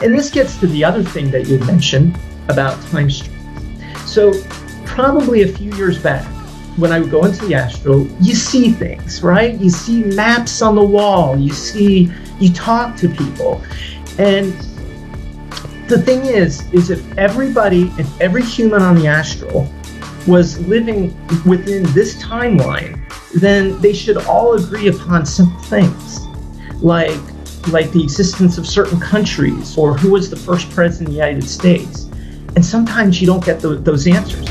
And this gets to the other thing that you had mentioned about time streams. So probably a few years back, when I would go into the astral, you see things, right? You see maps on the wall, you talk to people. And the thing is if everybody and every human on the astral was living within this timeline, then they should all agree upon simple things, like the existence of certain countries or who was the first president of the United States. And sometimes you don't get those answers.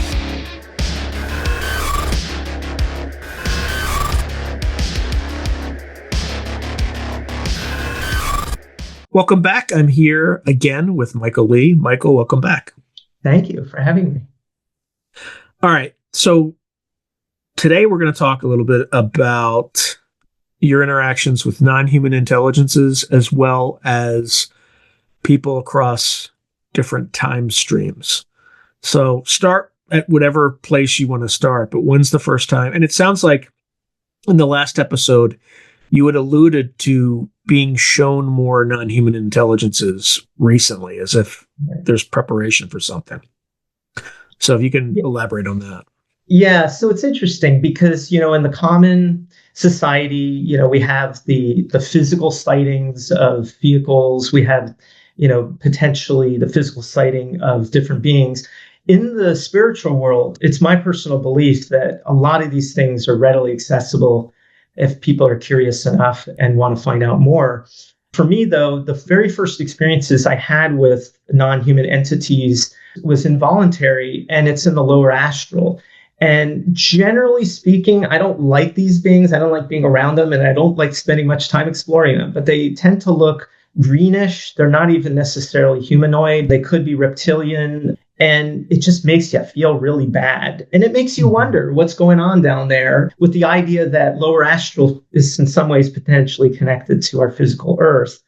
Welcome back. I'm here again with Michael Lee. Michael, welcome back. Thank you for having me. All right. So today we're going to talk a little bit about your interactions with non-human intelligences as well as people across different time streams. So start at whatever place you want to start, but when's the first time? And it sounds like in the last episode, you had alluded to being shown more non-human intelligences recently, as if there's preparation for something. So if you can elaborate on that. Yeah, so it's interesting because, in the common society, we have the physical sightings of vehicles. We have, potentially the physical sighting of different beings. In the spiritual world, it's my personal belief that a lot of these things are readily accessible if people are curious enough and want to find out more. For me, though, the very first experiences I had with non-human entities was involuntary, and it's in the lower astral. And generally speaking, I don't like these beings. I don't like being around them, and I don't like spending much time exploring them. But they tend to look greenish. They're not even necessarily humanoid. They could be reptilian. And it just makes you feel really bad. And it makes you wonder what's going on down there, with the idea that lower astral is in some ways potentially connected to our physical Earth.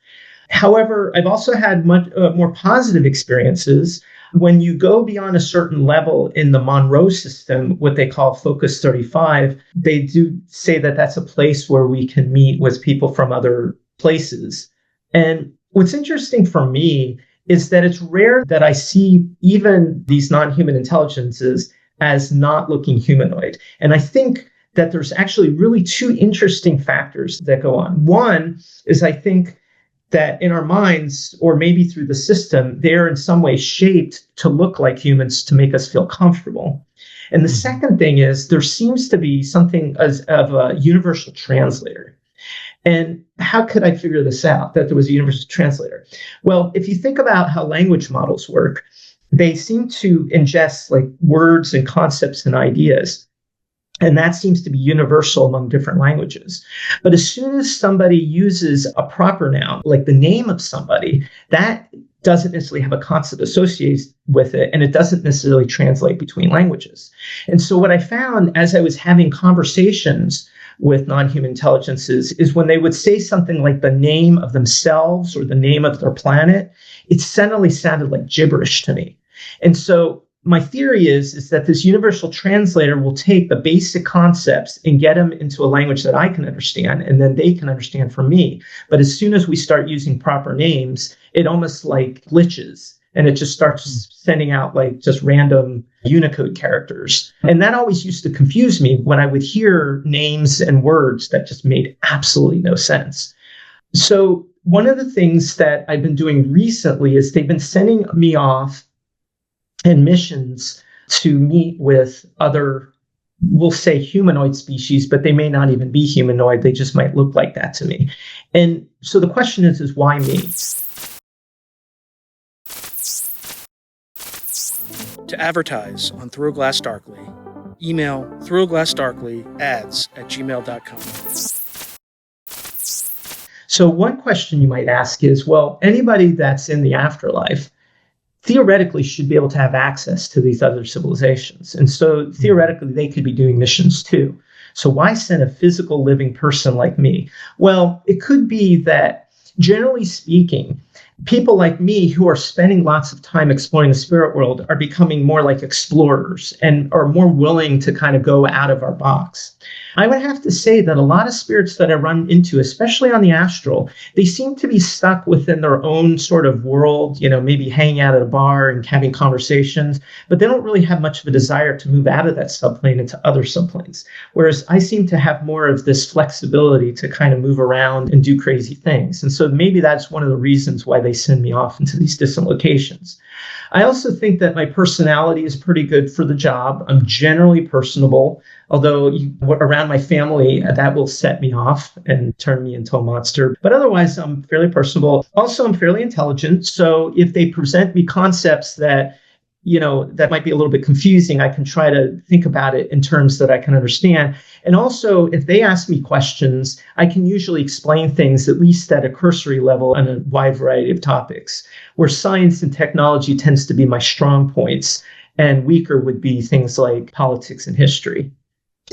However, I've also had much more positive experiences. When you go beyond a certain level in the Monroe system, what they call Focus 35, they do say that that's a place where we can meet with people from other places. And what's interesting for me is that it's rare that I see even these non-human intelligences as not looking humanoid. And I think that there's actually really two interesting factors that go on. One is I think that in our minds, or maybe through the system, they're in some way shaped to look like humans to make us feel comfortable. And the second thing is there seems to be something of a universal translator. And how could I figure this out, that there was a universal translator? Well, if you think about how language models work, they seem to ingest like words and concepts and ideas. And that seems to be universal among different languages. But as soon as somebody uses a proper noun, like the name of somebody, that doesn't necessarily have a concept associated with it, and it doesn't necessarily translate between languages. And so what I found as I was having conversations with non-human intelligences is when they would say something like the name of themselves or the name of their planet, it suddenly sounded like gibberish to me. And so my theory is that this universal translator will take the basic concepts and get them into a language that I can understand, and then they can understand from me. But as soon as we start using proper names, it almost like glitches, and it just starts sending out like just random Unicode characters. And that always used to confuse me when I would hear names and words that just made absolutely no sense. So one of the things that I've been doing recently is they've been sending me off in missions to meet with other, we'll say humanoid species, but they may not even be humanoid. They just might look like that to me. And so the question is why me? To advertise on Through a Glass Darkly, email throughaglassdarkly@gmail.com. So one question you might ask is, well, anybody that's in the afterlife theoretically should be able to have access to these other civilizations. And so theoretically, they could be doing missions too. So why send a physical living person like me? Well, it could be that generally speaking, people like me who are spending lots of time exploring the spirit world are becoming more like explorers and are more willing to kind of go out of our box. I would have to say that a lot of spirits that I run into, especially on the astral, they seem to be stuck within their own sort of world, maybe hanging out at a bar and having conversations, but they don't really have much of a desire to move out of that subplane into other subplanes. Whereas I seem to have more of this flexibility to kind of move around and do crazy things. And so maybe that's one of the reasons why they send me off into these distant locations. I also think that my personality is pretty good for the job. I'm generally personable, although around my family, that will set me off and turn me into a monster. But otherwise, I'm fairly personable. Also, I'm fairly intelligent. So if they present me concepts that that might be a little bit confusing, I can try to think about it in terms that I can understand. And also, if they ask me questions, I can usually explain things, at least at a cursory level, on a wide variety of topics, where science and technology tends to be my strong points, and weaker would be things like politics and history.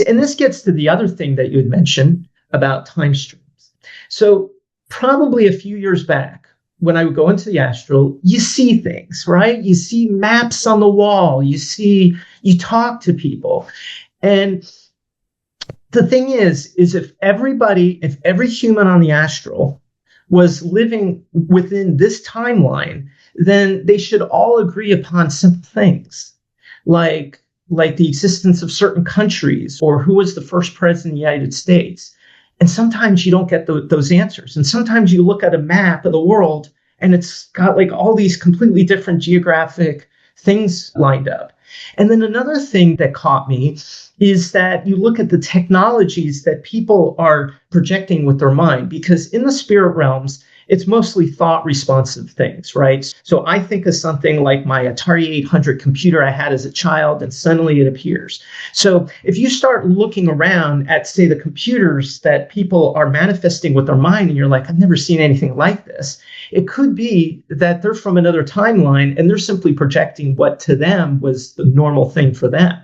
And this gets to the other thing that you had mentioned about time streams. So probably a few years back, when I would go into the astral, you see things, right? You see maps on the wall. You talk to people. And the thing is if every human on the astral was living within this timeline, then they should all agree upon simple things like the existence of certain countries or who was the first president of the United States. And sometimes you don't get those answers. And sometimes you look at a map of the world and it's got like all these completely different geographic things lined up. And then another thing that caught me is that you look at the technologies that people are projecting with their mind, because in the spirit realms, it's mostly thought responsive things, right? So I think of something like my Atari 800 computer I had as a child, and suddenly it appears. So if you start looking around at, say, the computers that people are manifesting with their mind, and you're like, I've never seen anything like this, it could be that they're from another timeline and they're simply projecting what to them was the normal thing for them.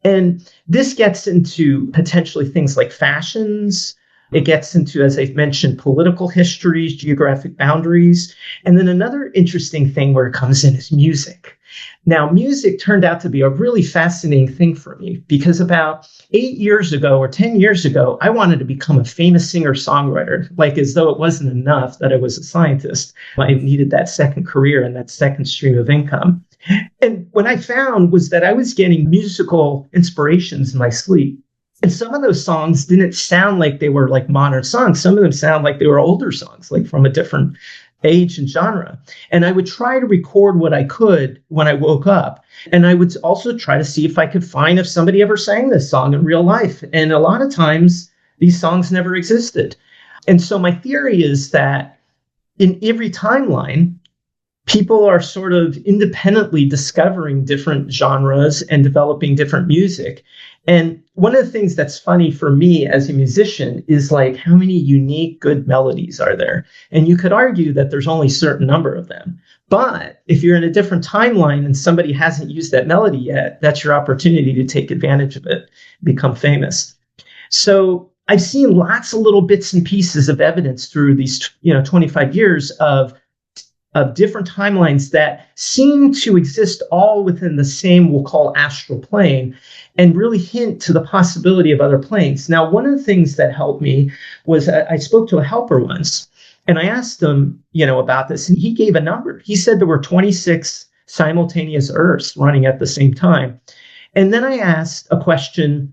And this gets into potentially things like fashions. It gets into, as I mentioned, political histories, geographic boundaries. And then another interesting thing where it comes in is music. Now, music turned out to be a really fascinating thing for me because about 8 years ago or 10 years ago, I wanted to become a famous singer-songwriter, like as though it wasn't enough that I was a scientist. I needed that second career and that second stream of income. And what I found was that I was getting musical inspirations in my sleep. And some of those songs didn't sound like they were like modern songs. Some of them sound like they were older songs, like from a different age and genre. And I would try to record what I could when I woke up. And I would also try to see if I could find if somebody ever sang this song in real life. And a lot of times these songs never existed. And so my theory is that in every timeline, people are sort of independently discovering different genres and developing different music. And one of the things that's funny for me as a musician is like, how many unique good melodies are there? And you could argue that there's only a certain number of them. But if you're in a different timeline and somebody hasn't used that melody yet, that's your opportunity to take advantage of it, become famous. So I've seen lots of little bits and pieces of evidence through these 25 years of different timelines that seem to exist all within the same, we'll call astral plane, and really hint to the possibility of other planes. Now, one of the things that helped me was I spoke to a helper once, and I asked him, about this, and he gave a number. He said there were 26 simultaneous Earths running at the same time. And then I asked a question,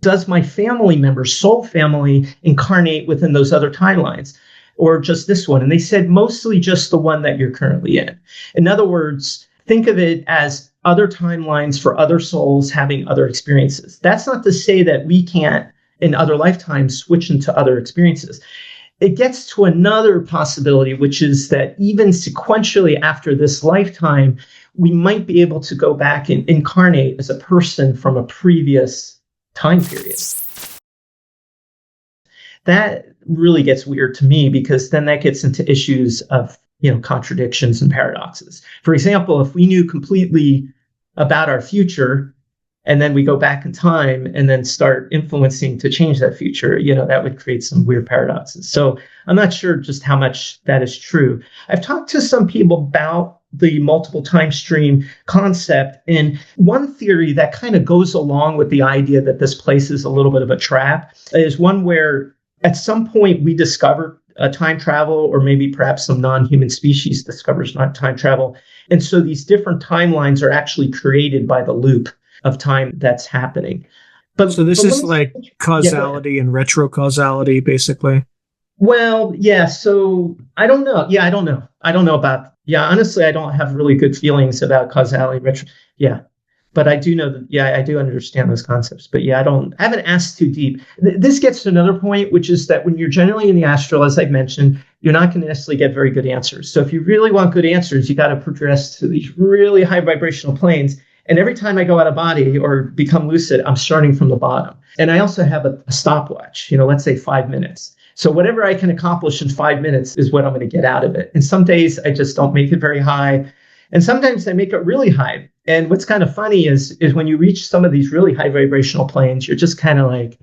does my family member, soul family, incarnate within those other timelines? Or just this one? And they said mostly just the one that you're currently in. In other words, think of it as other timelines for other souls having other experiences. That's not to say that we can't, in other lifetimes, switch into other experiences. It gets to another possibility, which is that even sequentially after this lifetime, we might be able to go back and incarnate as a person from a previous time period. That really gets weird to me because then that gets into issues of, contradictions and paradoxes. For example, if we knew completely about our future and then we go back in time and then start influencing to change that future, that would create some weird paradoxes. So I'm not sure just how much that is true. I've talked to some people about the multiple time stream concept, and one theory that kind of goes along with the idea that this place is a little bit of a trap is one where at some point we discover time travel, or maybe perhaps some non-human species discovers not time travel. And so these different timelines are actually created by the loop of time that's happening. So this is like causality and retrocausality, basically? Well, yeah. So I don't know. Yeah, I don't know. Honestly, I don't have really good feelings about causality, but I do know that, I do understand those concepts. But I haven't asked too deep. This gets to another point, which is that when you're generally in the astral, as I've mentioned, you're not going to necessarily get very good answers. So if you really want good answers, you got to progress to these really high vibrational planes. And every time I go out of body or become lucid, I'm starting from the bottom. And I also have a stopwatch, let's say 5 minutes. So whatever I can accomplish in 5 minutes is what I'm going to get out of it. And some days I just don't make it very high. And sometimes I make it really high. And what's kind of funny is when you reach some of these really high vibrational planes, you're just kind of like,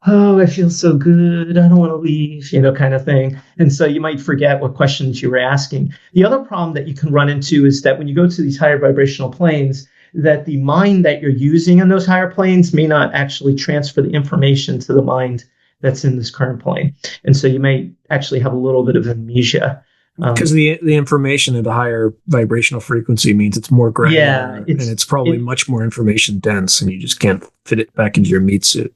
oh, I feel so good. I don't want to leave, kind of thing. And so you might forget what questions you were asking. The other problem that you can run into is that when you go to these higher vibrational planes, that the mind that you're using in those higher planes may not actually transfer the information to the mind that's in this current plane. And so you may actually have a little bit of amnesia. Because the information at a higher vibrational frequency means it's more granular, and it's probably much more information dense, and you just can't fit it back into your meat suit.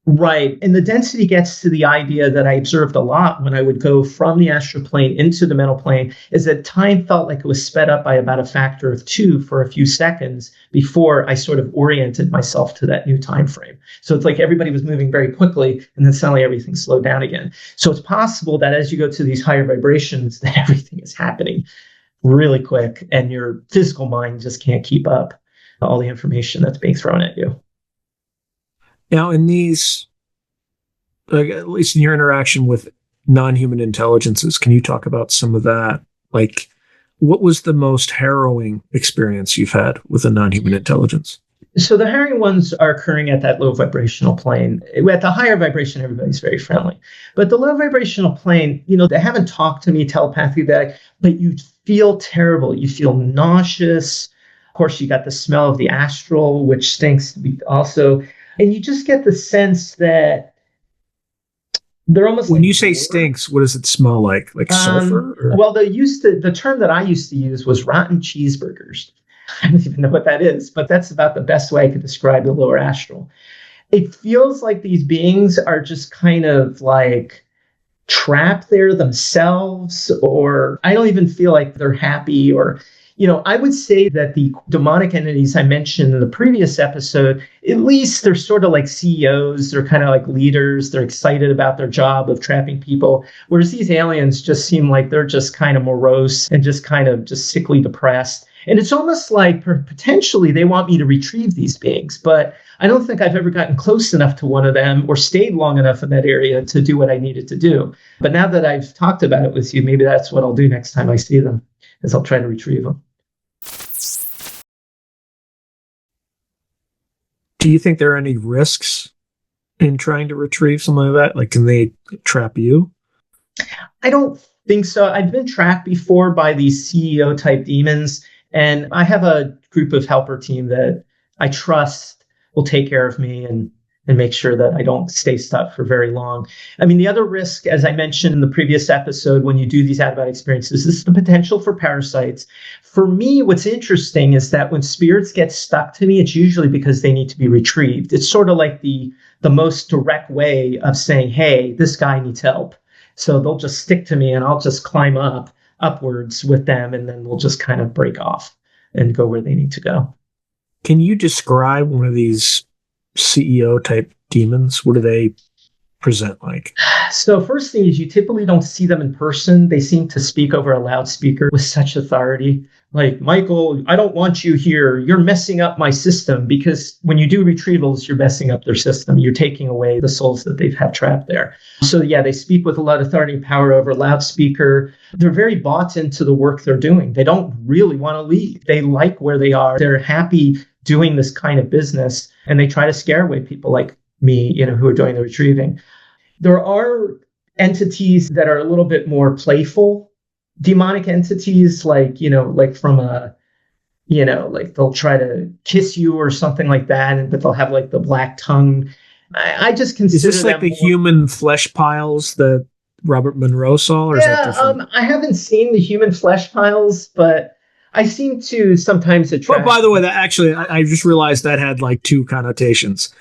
Right. And the density gets to the idea that I observed a lot when I would go from the astral plane into the mental plane, is that time felt like it was sped up by about a factor of 2 for a few seconds before I sort of oriented myself to that new time frame. So it's like everybody was moving very quickly, and then suddenly everything slowed down again. So it's possible that as you go to these higher vibrations, that everything is happening really quick, and your physical mind just can't keep up all the information that's being thrown at you. Now, in these, at least in your interaction with non-human intelligences, can you talk about some of that? Like, what was the most harrowing experience you've had with a non-human intelligence? So the harrowing ones are occurring at that low vibrational plane. At the higher vibration, everybody's very friendly. But the low vibrational plane, they haven't talked to me telepathically, but you feel terrible. You feel nauseous. Of course, you got the smell of the astral, which stinks also. And you just get the sense that they're almost. When you say stinks, what does it smell like? Like sulfur? Well, the term that I used to use was rotten cheeseburgers. I don't even know what that is, but that's about the best way I could describe the lower astral. It feels like these beings are just kind of like trapped there themselves, or I don't even feel like they're happy, or I would say that the demonic entities I mentioned in the previous episode, at least they're sort of like CEOs. They're kind of like leaders. They're excited about their job of trapping people. Whereas these aliens just seem like they're just kind of morose and just kind of just sickly depressed. And it's almost like potentially they want me to retrieve these beings, but I don't think I've ever gotten close enough to one of them or stayed long enough in that area to do what I needed to do. But now that I've talked about it with you, maybe that's what I'll do next time I see them, is I'll try to retrieve them. Do you think there are any risks in trying to retrieve something like that? Like, can they trap you? I don't think so. I've been trapped before by these CEO type demons, and I have a group of helper team that I trust will take care of me and make sure that I don't stay stuck for very long. I mean, the other risk, as I mentioned in the previous episode, when you do these out-of-body experiences, is the potential for parasites. For me, what's interesting is that when spirits get stuck to me, it's usually because they need to be retrieved. It's sort of like the most direct way of saying, hey, this guy needs help. So they'll just stick to me and I'll just climb upwards with them, and then we'll just kind of break off and go where they need to go. Can you describe one of these CEO type demons? What do they present like? So first thing is, you typically don't see them in person. They seem to speak over a loudspeaker with such authority. Like, Michael, I don't want you here. You're messing up my system. Because when you do retrievals, you're messing up their system. You're taking away the souls that they've had trapped there. So yeah, they speak with a lot of authority and power over a loudspeaker. They're very bought into the work they're doing. They don't really want to leave. They like where they are. They're happy doing this kind of business, and they try to scare away people like me, who are doing the retrieving. There are entities that are a little bit more playful, demonic entities, like from a, like they'll try to kiss you or something like that, but they'll have like the black tongue. I just consider is this like the human flesh piles that Robert Monroe saw, or is that different? I haven't seen the human flesh piles, but I seem to sometimes attract. By the way, that actually, I just realized that had like two connotations.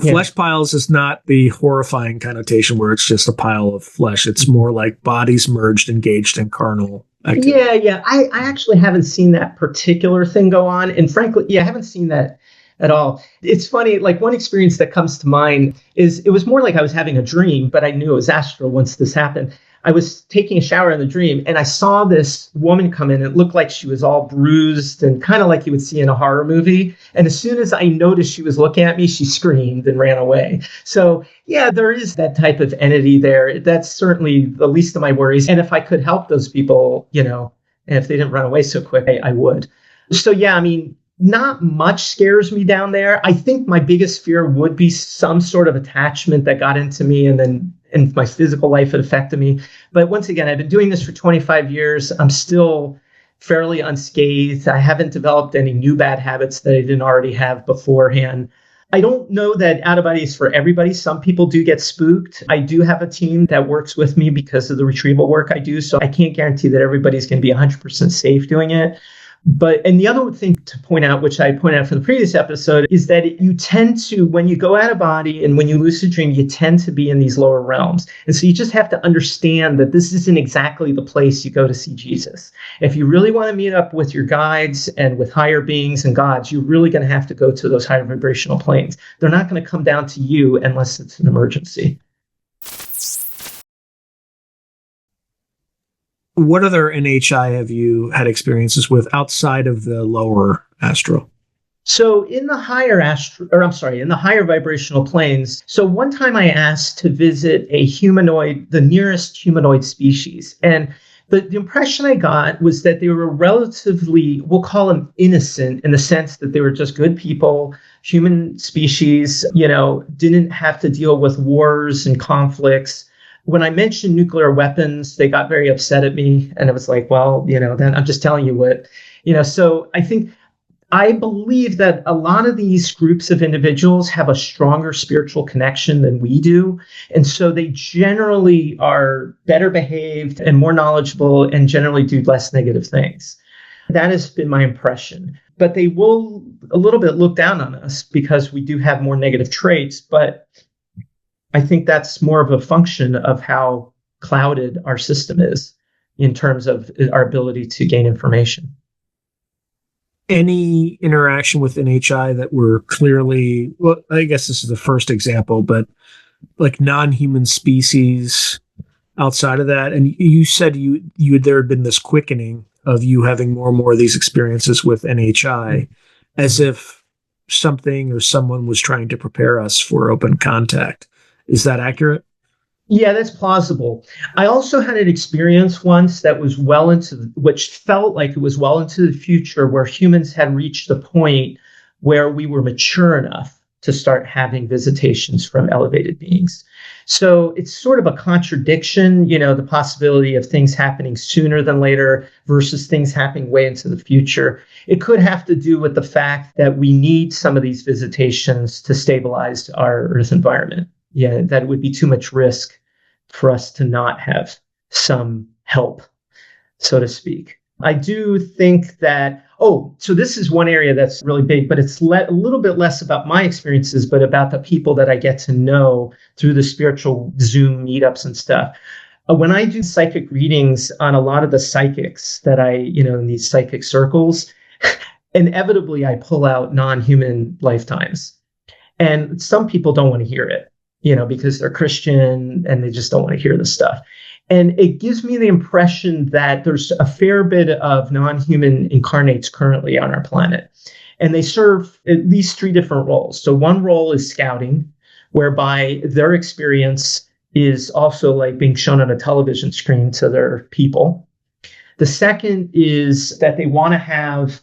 Yeah. Flesh piles is not the horrifying connotation where it's just a pile of flesh. It's more like bodies merged, engaged in carnal activity. Yeah. I actually haven't seen that particular thing go on. And frankly, I haven't seen that at all. It's funny, like one experience that comes to mind is it was more like I was having a dream, but I knew it was astral once this happened. I was taking a shower in the dream and I saw this woman come in. It looked like she was all bruised and kind of like you would see in a horror movie. And as soon as I noticed she was looking at me, she screamed and ran away. So yeah, there is that type of entity there. That's certainly the least of my worries. And if I could help those people, and if they didn't run away so quick, I would. So yeah, I mean, not much scares me down there. I think my biggest fear would be some sort of attachment that got into me and then in my physical life, it affected me. But once again, I've been doing this for 25 years. I'm still fairly unscathed. I haven't developed any new bad habits that I didn't already have beforehand. I don't know that out-of-body is for everybody. Some people do get spooked. I do have a team that works with me because of the retrieval work I do. So I can't guarantee that everybody's going to be 100% safe doing it. And the other thing to point out, which I pointed out from the previous episode, is that you tend to, when you go out of body and when you lucid dream, you tend to be in these lower realms. And so you just have to understand that this isn't exactly the place you go to see Jesus. If you really want to meet up with your guides and with higher beings and gods, you're really going to have to go to those higher vibrational planes. They're not going to come down to you unless it's an emergency. What other NHI have you had experiences with outside of the lower astral? So in the higher vibrational planes. So one time I asked to visit a humanoid, the nearest humanoid species. And the impression I got was that they were relatively, we'll call them innocent in the sense that they were just good people, human species, didn't have to deal with wars and conflicts. When I mentioned nuclear weapons, they got very upset at me. And it was like, well, then I'm just telling you what, so I believe that a lot of these groups of individuals have a stronger spiritual connection than we do. And so they generally are better behaved and more knowledgeable and generally do less negative things. That has been my impression. But they will a little bit look down on us because we do have more negative traits. But I think that's more of a function of how clouded our system is in terms of our ability to gain information. Any interaction with NHI that were clearly, well, I guess this is the first example, but like non-human species outside of that? And you said there had been this quickening of you having more and more of these experiences with NHI, as if something or someone was trying to prepare us for open contact. Is that accurate? Yeah, that's plausible. I also had an experience once that was which felt like it was well into the future, where humans had reached the point where we were mature enough to start having visitations from elevated beings. So it's sort of a contradiction, the possibility of things happening sooner than later versus things happening way into the future. It could have to do with the fact that we need some of these visitations to stabilize our Earth environment. Yeah, that would be too much risk for us to not have some help, so to speak. I do think that, so this is one area that's really big, but it's a little bit less about my experiences, but about the people that I get to know through the spiritual Zoom meetups and stuff. When I do psychic readings on a lot of the psychics that in these psychic circles, inevitably I pull out non-human lifetimes. And some people don't want to hear it, because they're Christian and they just don't want to hear this stuff. And it gives me the impression that there's a fair bit of non-human incarnates currently on our planet. And they serve at least 3 different roles. So one role is scouting, whereby their experience is also like being shown on a television screen to their people. The second is that they want to have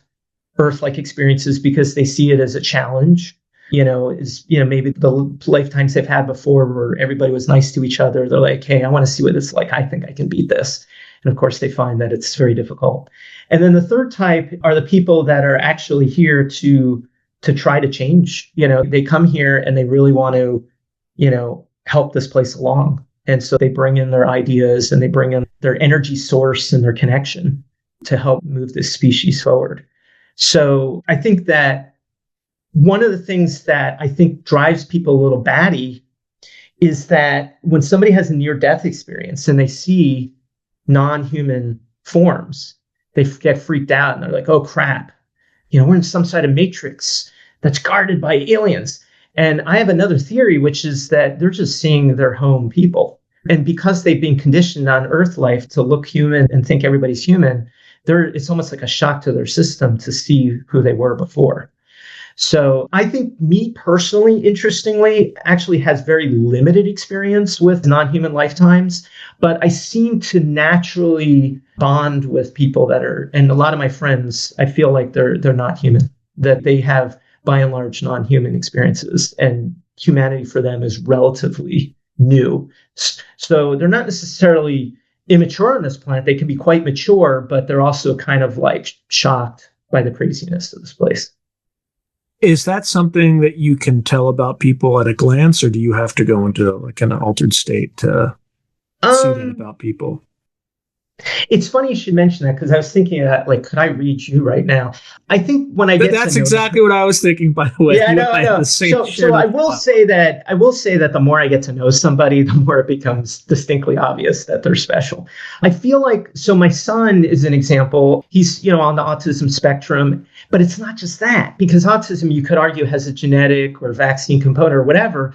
Earth-like experiences because they see it as a challenge. Maybe the lifetimes they've had before where everybody was nice to each other. They're like, hey, I want to see what it's like. I think I can beat this. And of course, they find that it's very difficult. And then the third type are the people that are actually here to try to change. They come here and they really want to, help this place along. And so they bring in their ideas and they bring in their energy source and their connection to help move this species forward. So I think that one of the things that I think drives people a little batty is that when somebody has a near-death experience and they see non-human forms, they get freaked out and they're like, oh, crap. We're in some sort of matrix that's guarded by aliens. And I have another theory, which is that they're just seeing their home people. And because they've been conditioned on Earth life to look human and think everybody's human, it's almost like a shock to their system to see who they were before. So I think me personally, interestingly, actually has very limited experience with non-human lifetimes, but I seem to naturally bond with people that are, and a lot of my friends, I feel like they're not human, that they have by and large non-human experiences, and humanity for them is relatively new. So they're not necessarily immature on this planet. They can be quite mature, but they're also kind of like shocked by the craziness of this place. Is that something that you can tell about people at a glance, or do you have to go into like an altered state to see that about people? It's funny you should mention that, because I was thinking that, like, could I read you right now? I think when I get that's exactly what I was thinking, by the way. Yeah, I know. So I will say that the more I get to know somebody, the more it becomes distinctly obvious that they're special. I feel like, so my son is an example. He's, on the autism spectrum, but it's not just that, because autism, you could argue, has a genetic or vaccine component or whatever.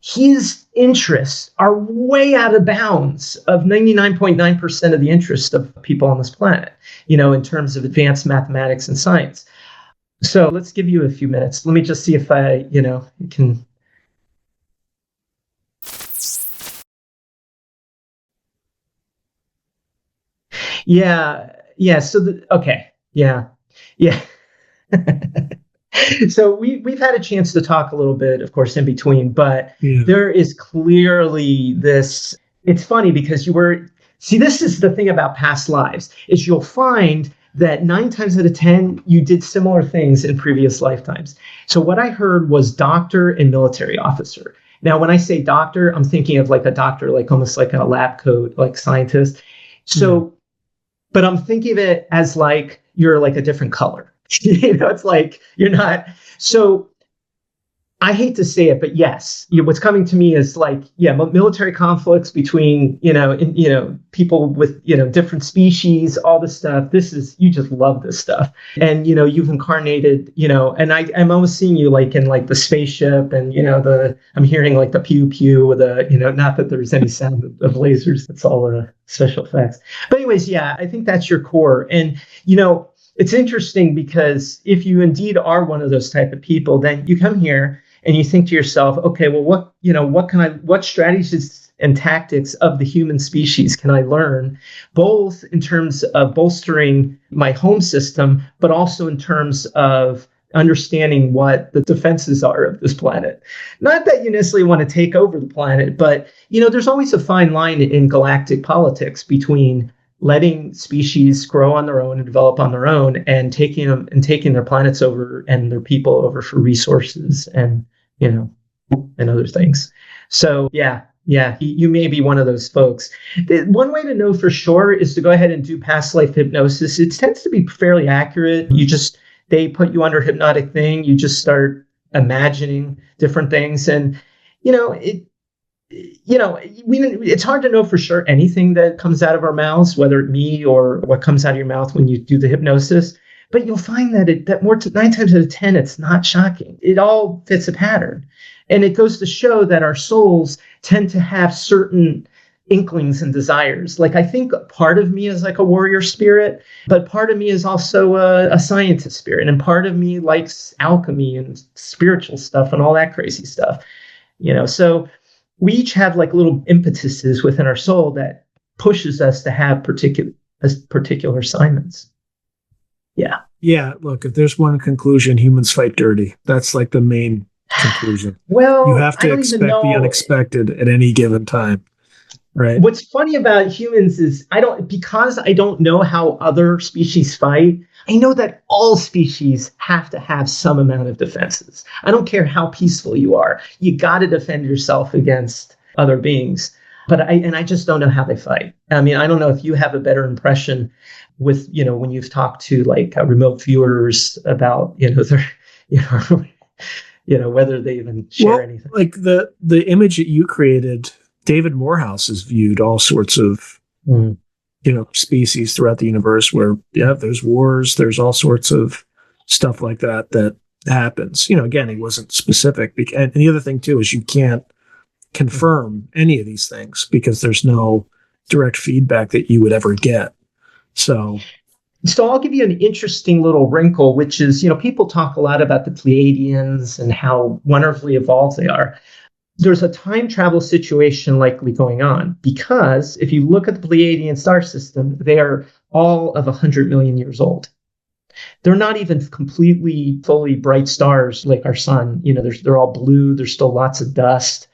His interests are way out of bounds of 99.9% of the interest of people on this planet, in terms of advanced mathematics and science. So let's give you a few minutes. Let me just see if I, can. Yeah. So, okay. Yeah. So we've had a chance to talk a little bit, of course, in between, but there is clearly this. It's funny because this is the thing about past lives, is you'll find that 9 times out of 10, you did similar things in previous lifetimes. So what I heard was doctor and military officer. Now, when I say doctor, I'm thinking of like a doctor, like almost like a lab coat, like scientist. So, but I'm thinking of it as like, you're like a different color. It's like you're not. So I hate to say it, but yes, what's coming to me is like, military conflicts between, people with, different species, all this stuff. You just love this stuff. And, you've incarnated, and I'm almost seeing you like in like the spaceship and, I'm hearing like the pew pew with not that there's any sound of lasers. That's all special effects. But anyways, I think that's your core. And, it's interesting because if you indeed are one of those type of people, then you come here and you think to yourself, okay, well, what strategies and tactics of the human species can I learn, both in terms of bolstering my home system, but also in terms of understanding what the defenses are of this planet. Not that you necessarily want to take over the planet, but, there's always a fine line in galactic politics between letting species grow on their own and develop on their own, and taking their planets over and their people over for resources and, and other things. So you may be one of those folks. One way to know for sure is to go ahead and do past life hypnosis. It tends to be fairly accurate. They put you under hypnotic thing. You just start imagining different things, and, it's hard to know for sure anything that comes out of our mouths, whether it's me or what comes out of your mouth when you do the hypnosis. But you'll find that 9 times out of 10, it's not shocking. It all fits a pattern. And it goes to show that our souls tend to have certain inklings and desires. Like, I think part of me is like a warrior spirit, but part of me is also a scientist spirit. And part of me likes alchemy and spiritual stuff and all that crazy stuff. So we each have like little impetuses within our soul that pushes us to have particular assignments. Yeah. Yeah, look, if there's one conclusion, humans fight dirty. That's like the main conclusion. You Well, have I to don't even expect the know. unexpected at any given time, right? What's funny about humans is because I don't know how other species fight. I know that all species have to have some amount of defenses. I don't care how peaceful you are. You got to defend yourself against other beings. But I just don't know how they fight. I mean, I don't know if you have a better impression with, when you've talked to like remote viewers about, their, you know, whether they even share Well, anything. like the image that you created, David Morehouse has viewed all sorts of Mm. species throughout the universe where there's wars, there's all sorts of stuff like that happens. Again, he wasn't specific, and the other thing too is you can't confirm any of these things because there's no direct feedback that you would ever get. So I'll give you an interesting little wrinkle, which is, people talk a lot about the Pleiadians and how wonderfully evolved they are. There's a time travel situation likely going on because if you look at the Pleiadian star system, they are all of 100 million years old. They're not even completely fully bright stars like our sun. They're all blue. There's still lots of dust.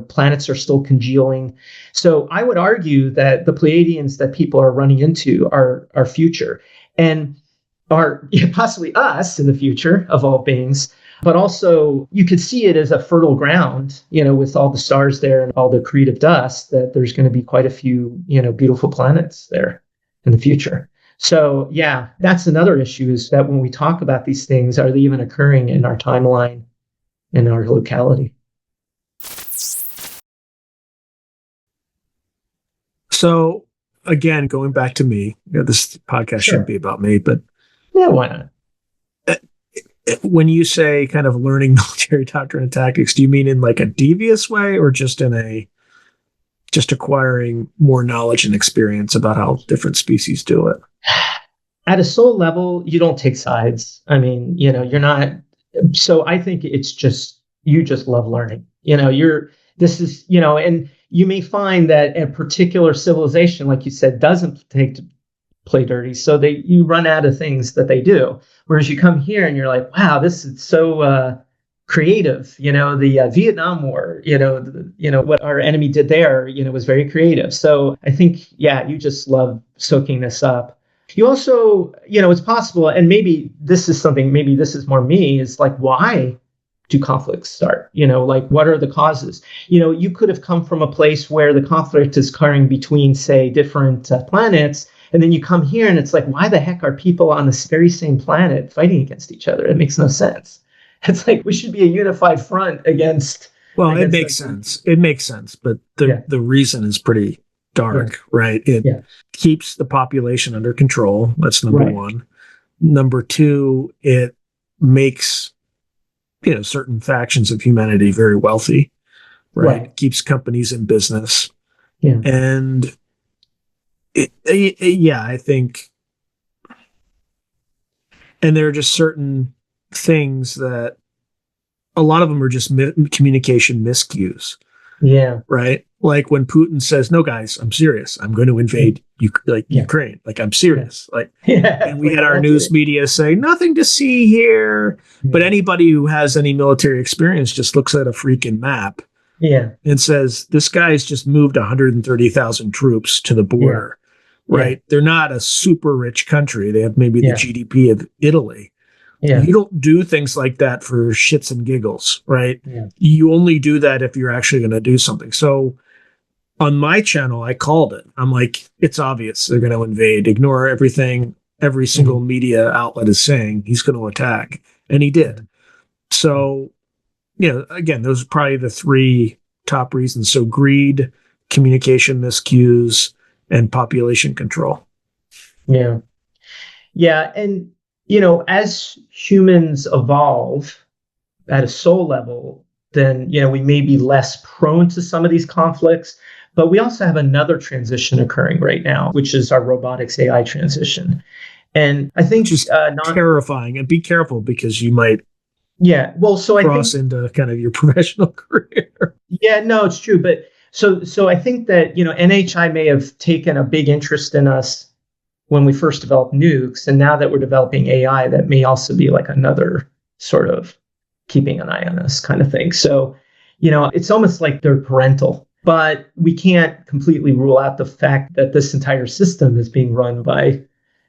Planets are still congealing. So I would argue that the Pleiadians that people are running into are future and are possibly us in the future of all beings. But also you could see it as a fertile ground, with all the stars there and all the accretive dust, that there's going to be quite a few, beautiful planets there in the future. So yeah, that's another issue, is that when we talk about these things, are they even occurring in our timeline, in our locality? So again, going back to me, this podcast shouldn't Sure. be about me, but Yeah, why not? when you say kind of learning military doctrine and tactics, do you mean in like a devious way or just just acquiring more knowledge and experience about how different species do it? At a soul level, you don't take sides. I mean, you're not. So I think it's just, you just love learning. This is, and you may find that a particular civilization, like you said, doesn't take to play dirty. So you run out of things that they do. Whereas you come here and you're like, wow, this is so creative. The Vietnam War, what our enemy did there, was very creative. So I think, yeah, you just love soaking this up. You also, it's possible, and maybe this is more me, is like, why do conflicts start? Like, what are the causes? You could have come from a place where the conflict is occurring between, say, different planets. And then you come here and it's like, why the heck are people on this very same planet fighting against each other? It makes no sense. It's like we should be a unified front against. Well, it makes sense. It makes sense, but the reason is pretty dark, right? It keeps the population under control. That's number one. Number two, it makes certain factions of humanity very wealthy, right? It keeps companies in business, and I think, and there are just certain things that a lot of them are just communication miscues. Yeah. Right. Like when Putin says, "No, guys, I'm serious. I'm going to invade Ukraine. Like, I'm serious." Like, and we had our news media say, "Nothing to see here." But anybody who has any military experience just looks at a freaking map, and says, "This guy's just moved 130,000 troops to the border." Right? They're not a super rich country. They have maybe the GDP of Italy. You don't do things like that for shits and giggles, right? You only do that if you're actually going to do something. So on my channel, I called it. I'm like, it's obvious they're going to invade. Ignore everything every single media outlet is saying. He's going to attack. And he did. So, again, those are probably the three top reasons. So greed, communication miscues, and population control. Yeah. Yeah. And, as humans evolve at a soul level, then, we may be less prone to some of these conflicts. But we also have another transition occurring right now, which is our robotics AI transition. And I think just terrifying. And be careful because you might cross into kind of your professional career. Yeah, no, it's true. But so I think that, NHI may have taken a big interest in us when we first developed nukes. And now that we're developing AI, that may also be like another sort of keeping an eye on us kind of thing. So, it's almost like they're parental, but we can't completely rule out the fact that this entire system is being run by,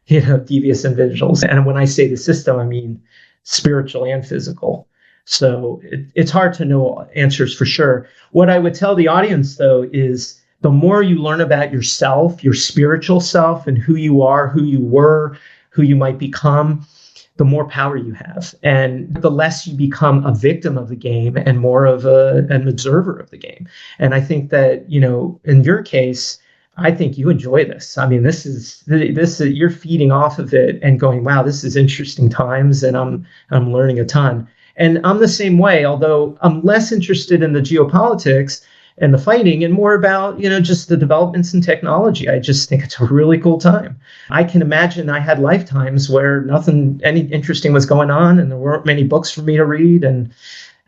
devious individuals. And when I say the system, I mean spiritual and physical. So it's hard to know answers for sure. What I would tell the audience, though, is the more you learn about yourself, your spiritual self, and who you are, who you were, who you might become, the more power you have. And the less you become a victim of the game and more of an observer of the game. And I think that, in your case, I think you enjoy this. I mean, this is you're feeding off of it and going, wow, this is interesting times, and I'm learning a ton. And I'm the same way, although I'm less interested in the geopolitics and the fighting and more about, just the developments in technology. I just think it's a really cool time. I can imagine I had lifetimes where nothing any interesting was going on and there weren't many books for me to read, and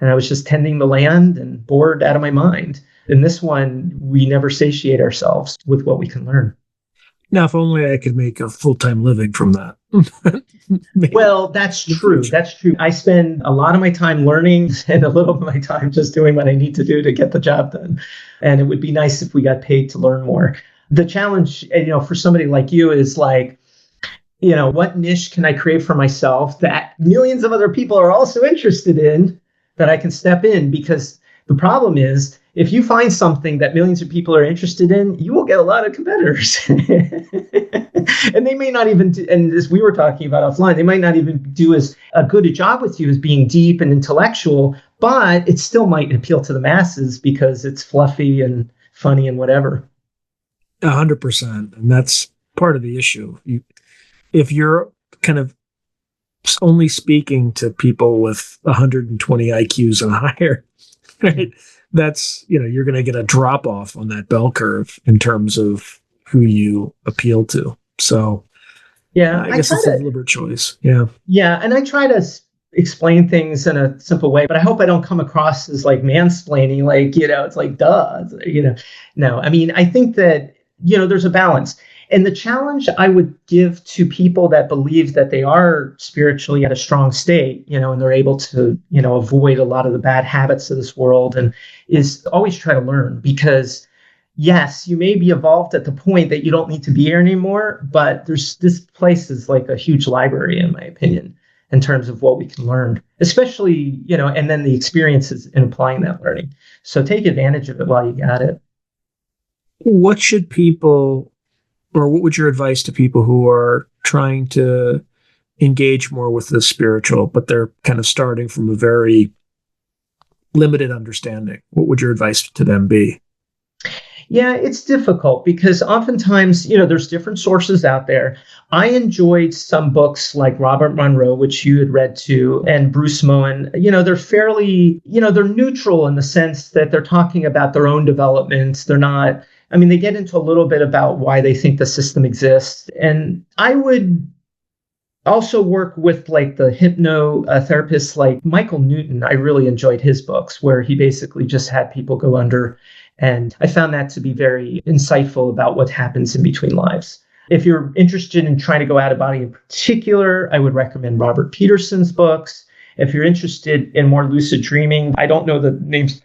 I was just tending the land and bored out of my mind. In this one, we never satiate ourselves with what we can learn. Now, if only I could make a full-time living from that. Well, that's true. That's true. I spend a lot of my time learning and a little of my time just doing what I need to do to get the job done. And it would be nice if we got paid to learn more. The challenge, for somebody like you is like, what niche can I create for myself that millions of other people are also interested in that I can step in? Because the problem is, if you find something that millions of people are interested in, you will get a lot of competitors. And they may not even do, and as we were talking about offline, they might not even do as a good a job with you as being deep and intellectual, but it still might appeal to the masses because it's fluffy and funny and whatever. 100%. And that's part of the issue. If you're kind of only speaking to people with 120 IQs and higher, right? That's, you're going to get a drop off on that bell curve in terms of who you appeal to. So, yeah, I guess it's a deliberate choice. Yeah. Yeah. And I try to explain things in a simple way, but I hope I don't come across as like mansplaining, like, it's like, duh, no, I mean, I think that, there's a balance. And the challenge I would give to people that believe that they are spiritually at a strong state, and they're able to, avoid a lot of the bad habits of this world, and is always try to learn, because yes, you may be evolved at the point that you don't need to be here anymore, but this place is like a huge library, in my opinion, in terms of what we can learn, especially, and then the experiences in applying that learning. So take advantage of it while you got it. What should people, or what would your advice to people who are trying to engage more with the spiritual, but they're kind of starting from a very limited understanding? What would your advice to them be? Yeah, it's difficult because oftentimes, there's different sources out there. I enjoyed some books like Robert Monroe, which you had read too, and Bruce Moen. They're fairly, they're neutral in the sense that they're talking about their own developments. They're not, they get into a little bit about why they think the system exists. And I would also work with like the hypnotherapists like Michael Newton. I really enjoyed his books where he basically just had people go under. And I found that to be very insightful about what happens in between lives. If you're interested in trying to go out of body in particular, I would recommend Robert Peterson's books. If you're interested in more lucid dreaming, I don't know the names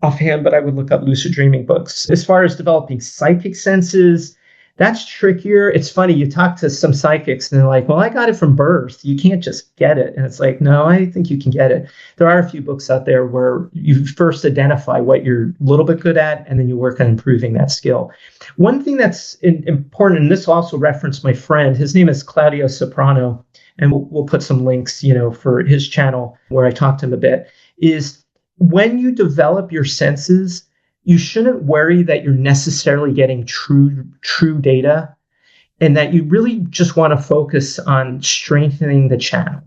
offhand, but I would look up lucid dreaming books. As far as developing psychic senses, that's trickier. It's funny, you talk to some psychics and they're like, well, I got it from birth. You can't just get it. And it's like, no, I think you can get it. There are a few books out there where you first identify what you're a little bit good at, and then you work on improving that skill. One thing that's important, and this also referenced my friend, his name is Claudio Soprano, and we'll put some links, for his channel where I talked to him a bit, is when you develop your senses, you shouldn't worry that you're necessarily getting true data, and that you really just want to focus on strengthening the channel.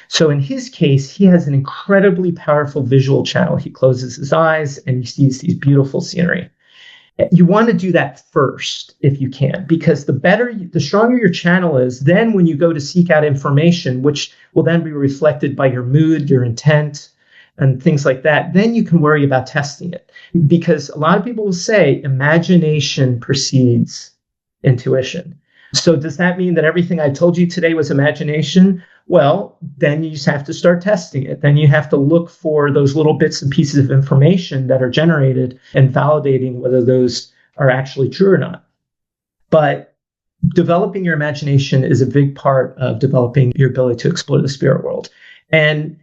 So in his case, he has an incredibly powerful visual channel. He closes his eyes and he sees these beautiful scenery. You want to do that first if you can, because the stronger your channel is, then when you go to seek out information, which will then be reflected by your mood, your intent, and things like that, then you can worry about testing it. Because a lot of people will say imagination precedes intuition. So does that mean that everything I told you today was imagination? Well, then you just have to start testing it. Then you have to look for those little bits and pieces of information that are generated and validating whether those are actually true or not. But developing your imagination is a big part of developing your ability to explore the spirit world. And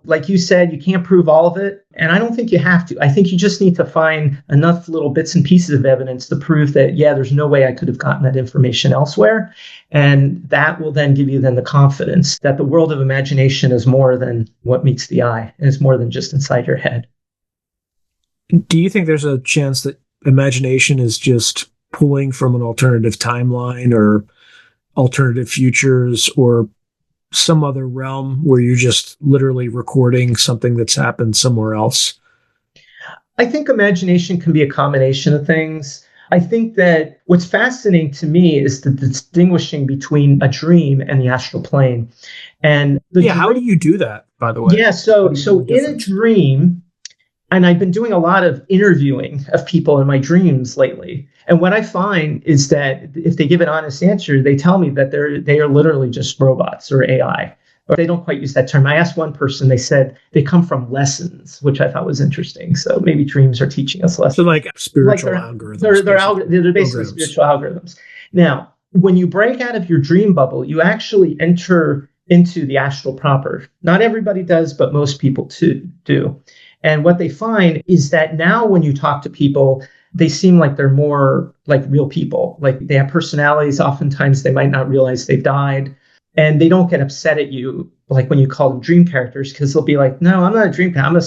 like you said, you can't prove all of it. And I don't think you have to. I think you just need to find enough little bits and pieces of evidence to prove that, yeah, there's no way I could have gotten that information elsewhere. And that will then give you then the confidence that the world of imagination is more than what meets the eye, and it's more than just inside your head. Do you think there's a chance that imagination is just pulling from an alternative timeline or alternative futures or some other realm where you're just literally recording something that's happened somewhere else? I think imagination can be a combination of things. I think that what's fascinating to me is the distinguishing between a dream and the astral plane. And how do you do that, by the way? Yeah, so in a dream, and I've been doing a lot of interviewing of people in my dreams lately. And what I find is that if they give an honest answer, they tell me that they are literally just robots or AI. Or they don't quite use that term. I asked one person, they said they come from lessons, which I thought was interesting. So maybe dreams are teaching us lessons. So like spiritual algorithms. They're basically spiritual algorithms. Now, when you break out of your dream bubble, you actually enter into the astral proper. Not everybody does, but most people do. And what they find is that now when you talk to people, they seem like they're more like real people. Like they have personalities. Oftentimes they might not realize they've died. And they don't get upset at you like when you call them dream characters, because they'll be like, no, I'm not a dream character.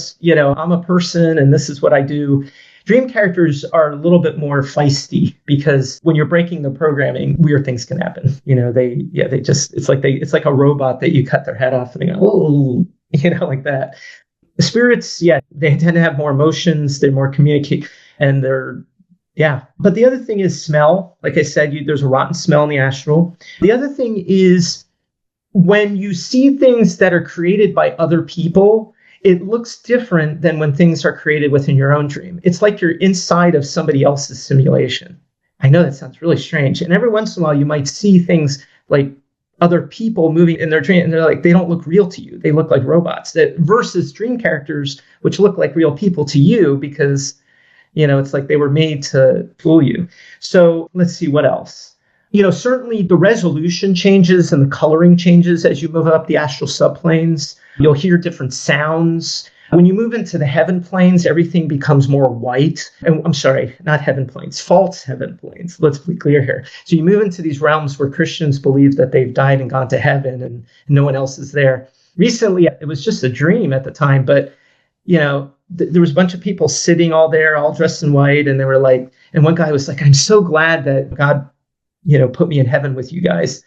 I'm a person and this is what I do. Dream characters are a little bit more feisty because when you're breaking the programming, weird things can happen. It's like a robot that you cut their head off and they go, oh, like that. The spirits, they tend to have more emotions. They're more communicate and But the other thing is smell. Like I said, there's a rotten smell in the astral. The other thing is when you see things that are created by other people, it looks different than when things are created within your own dream. It's like you're inside of somebody else's simulation. I know that sounds really strange. And every once in a while, you might see things like other people moving in their dream, and they're like, they don't look real to you. They look like robots. That versus dream characters, which look like real people to you because, it's like they were made to fool you. So let's see what else. Certainly the resolution changes and the coloring changes as you move up the astral subplanes. You'll hear different sounds. When you move into the heaven planes, everything becomes more white. And I'm sorry, not heaven planes, false heaven planes. Let's be clear here. So you move into these realms where Christians believe that they've died and gone to heaven and no one else is there. Recently, it was just a dream at the time, but there was a bunch of people sitting all there, all dressed in white. And they were like, and one guy was like, I'm so glad that God, put me in heaven with you guys,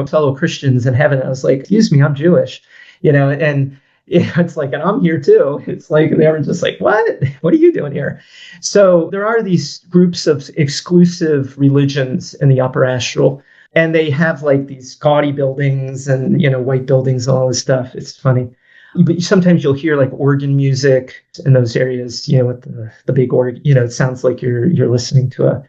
fellow Christians in heaven. I was like, excuse me, I'm Jewish, and it's like, and I'm here too. It's like, they were just like, what are you doing here? So there are these groups of exclusive religions in the upper astral, and they have like these gaudy buildings and, white buildings and all this stuff. It's funny. But sometimes you'll hear like organ music in those areas, with the big organ, it sounds like you're listening to a,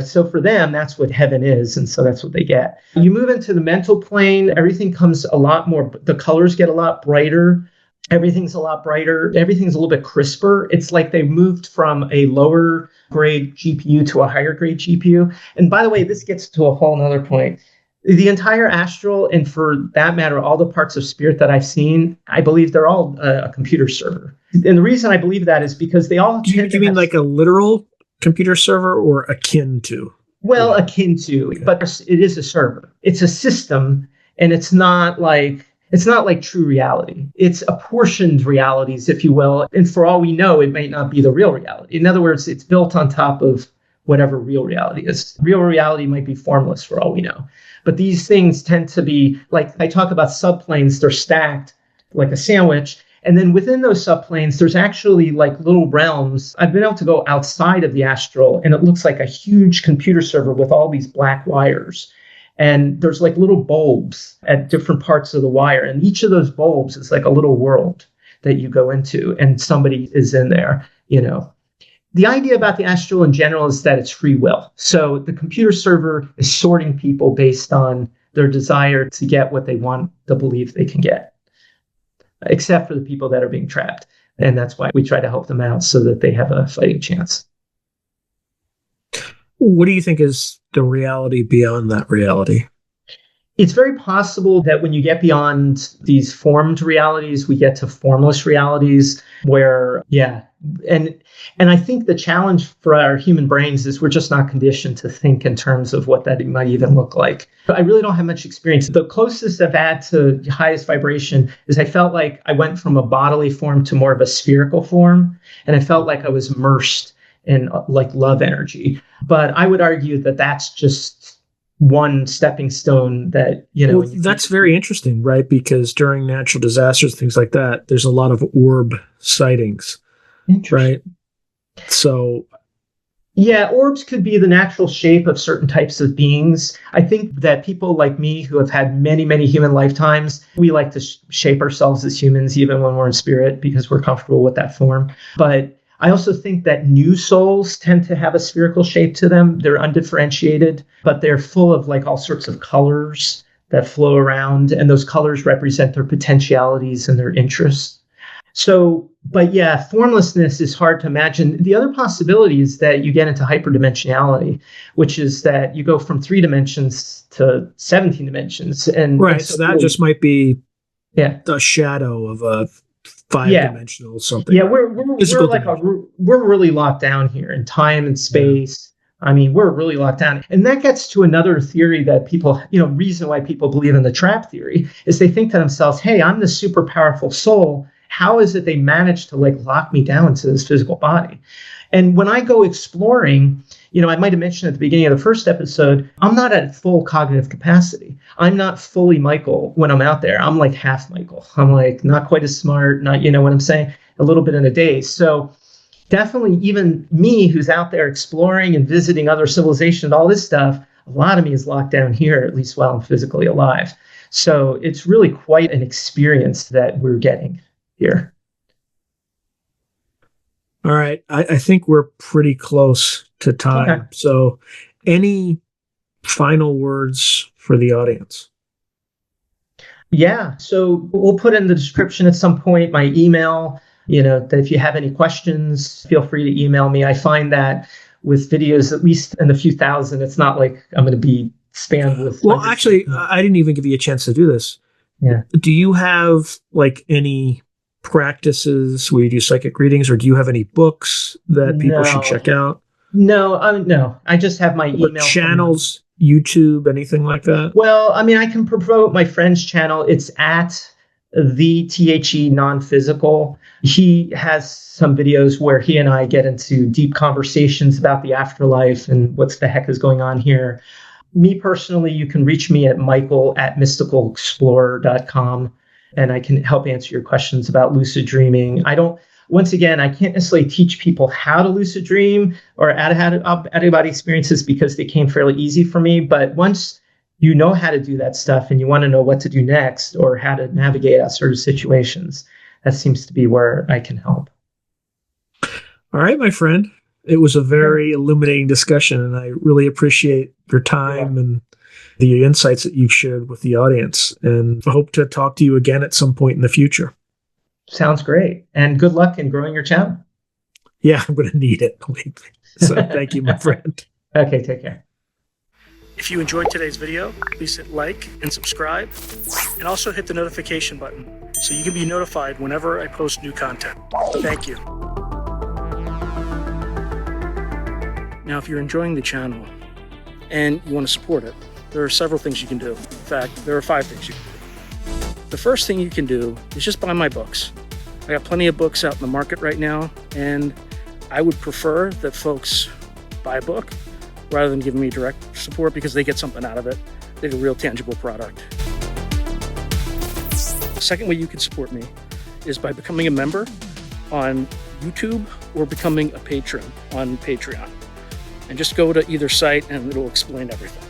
so for them, that's what heaven is. And so that's what they get. You move into the mental plane, everything comes a lot more, the colors get a lot brighter. Everything's a lot brighter. Everything's a little bit crisper. It's like they moved from a lower grade GPU to a higher grade GPU. And by the way, this gets to a whole nother point. The entire astral, and for that matter, all the parts of spirit that I've seen, I believe they're all a computer server. And the reason I believe that is because they all... Do you mean like a literal computer server or akin to? Well, akin to, but it is a server. It's a system, and it's not like true reality. It's apportioned realities, if you will. And for all we know, it might not be the real reality. In other words, it's built on top of whatever real reality is. Real reality might be formless for all we know. But these things tend to be, like I talk about subplanes, they're stacked like a sandwich. And then within those subplanes, there's actually like little realms. I've been able to go outside of the astral, and it looks like a huge computer server with all these black wires. And there's like little bulbs at different parts of the wire. And each of those bulbs is like a little world that you go into, and somebody is in there, the idea about the astral in general is that it's free will. So the computer server is sorting people based on their desire to get what they want to believe they can get, except for the people that are being trapped. And that's why we try to help them out so that they have a fighting chance. What do you think is the reality beyond that reality? It's very possible that when you get beyond these formed realities, we get to formless realities where, and I think the challenge for our human brains is we're just not conditioned to think in terms of what that might even look like. I really don't have much experience. The closest I've had to highest vibration is I felt like I went from a bodily form to more of a spherical form, and I felt like I was immersed in like love energy. But I would argue that that's just one stepping stone that, well, that's very interesting, right? Because during natural disasters, things like that, there's a lot of orb sightings, right? So yeah, orbs could be the natural shape of certain types of beings. I think that people like me who have had many, many human lifetimes, we like to shape ourselves as humans, even when we're in spirit, because we're comfortable with that form. But I also think that new souls tend to have a spherical shape to them. They're undifferentiated, but they're full of like all sorts of colors that flow around, and those colors represent their potentialities and their interests. So, but yeah, formlessness is hard to imagine. The other possibility is that you get into hyperdimensionality, which is that you go from 3 dimensions to 17 dimensions. And right, so that just might be the shadow of a 5-dimensional something. Yeah, we're really locked down here in time and space. I mean, we're really locked down. And that gets to another theory that people, reason why people believe in the trap theory is they think to themselves, hey, I'm this super powerful soul. How is it they managed to like lock me down into this physical body? And when I go exploring, I might have mentioned at the beginning of the first episode, I'm not at full cognitive capacity. I'm not fully Michael when I'm out there. I'm like half Michael. I'm like not quite as smart, not, what I'm saying, a little bit in a daze. So definitely even me who's out there exploring and visiting other civilizations, all this stuff, a lot of me is locked down here, at least while I'm physically alive. So it's really quite an experience that we're getting here. All right. I think we're pretty close to time. Okay. So any final words for the audience? Yeah. So we'll put in the description at some point my email, that if you have any questions, feel free to email me. I find that with videos, at least in the few thousand, it's not like I'm going to be spammed with. Well, actually, I didn't even give you a chance to do this. Yeah. Do you have like any practices where you do psychic readings, or do you have any books that people should check out? No. I just have my email channels, YouTube, anything like that. Well, I mean, I can promote my friend's channel. It's at the THE non-physical. He has some videos where he and I get into deep conversations about the afterlife and what the heck is going on here. Me personally, you can reach me at michael@mysticalexplorer.com. And I can help answer your questions about lucid dreaming. I can't necessarily teach people how to lucid dream or out-of-body experiences because they came fairly easy for me. But once you know how to do that stuff and you want to know what to do next or how to navigate out certain situations, that seems to be where I can help. All right, my friend. It was a very illuminating discussion, and I really appreciate your time and the insights that you've shared with the audience, and I hope to talk to you again at some point in the future. Sounds great. And good luck in growing your channel. Yeah, I'm going to need it. So thank you, my friend. Okay, take care. If you enjoyed today's video, please hit like and subscribe, and also hit the notification button so you can be notified whenever I post new content. Thank you. Now, if you're enjoying the channel and you want to support it, there are several things you can do. In fact, there are 5 things you can do. The first thing you can do is just buy my books. I got plenty of books out in the market right now, and I would prefer that folks buy a book rather than giving me direct support because they get something out of it. They get a real tangible product. The second way you can support me is by becoming a member on YouTube or becoming a patron on Patreon. And just go to either site and it'll explain everything.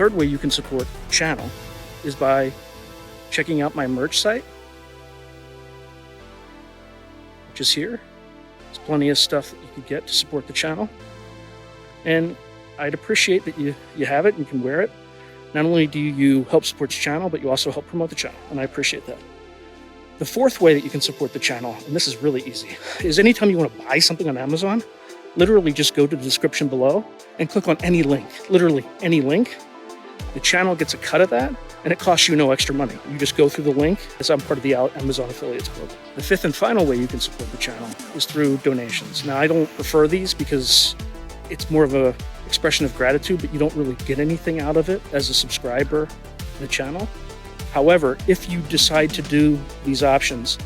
third way you can support the channel is by checking out my merch site, which is here. There's plenty of stuff that you can get to support the channel. And I'd appreciate that you have it and you can wear it. Not only do you help support the channel, but you also help promote the channel, and I appreciate that. The fourth way that you can support the channel, and this is really easy, is anytime you want to buy something on Amazon, literally just go to the description below and click on any link, literally any link. The channel gets a cut of that, and it costs you no extra money. You just go through the link, as I'm part of the Amazon Affiliates Club. The fifth and final way you can support the channel is through donations. Now, I don't prefer these because it's more of an expression of gratitude, but you don't really get anything out of it as a subscriber to the channel. However, if you decide to do these options,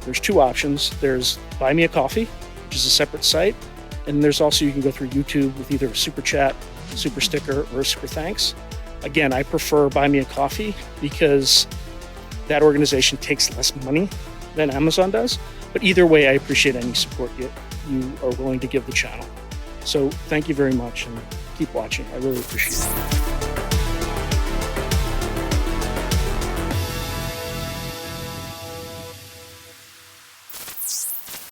there's two options. There's Buy Me a Coffee, which is a separate site. And there's also, you can go through YouTube with either a super chat, super sticker, or a super thanks. Again, I prefer Buy Me a Coffee because that organization takes less money than Amazon does. But either way, I appreciate any support you are willing to give the channel. So thank you very much and keep watching. I really appreciate it.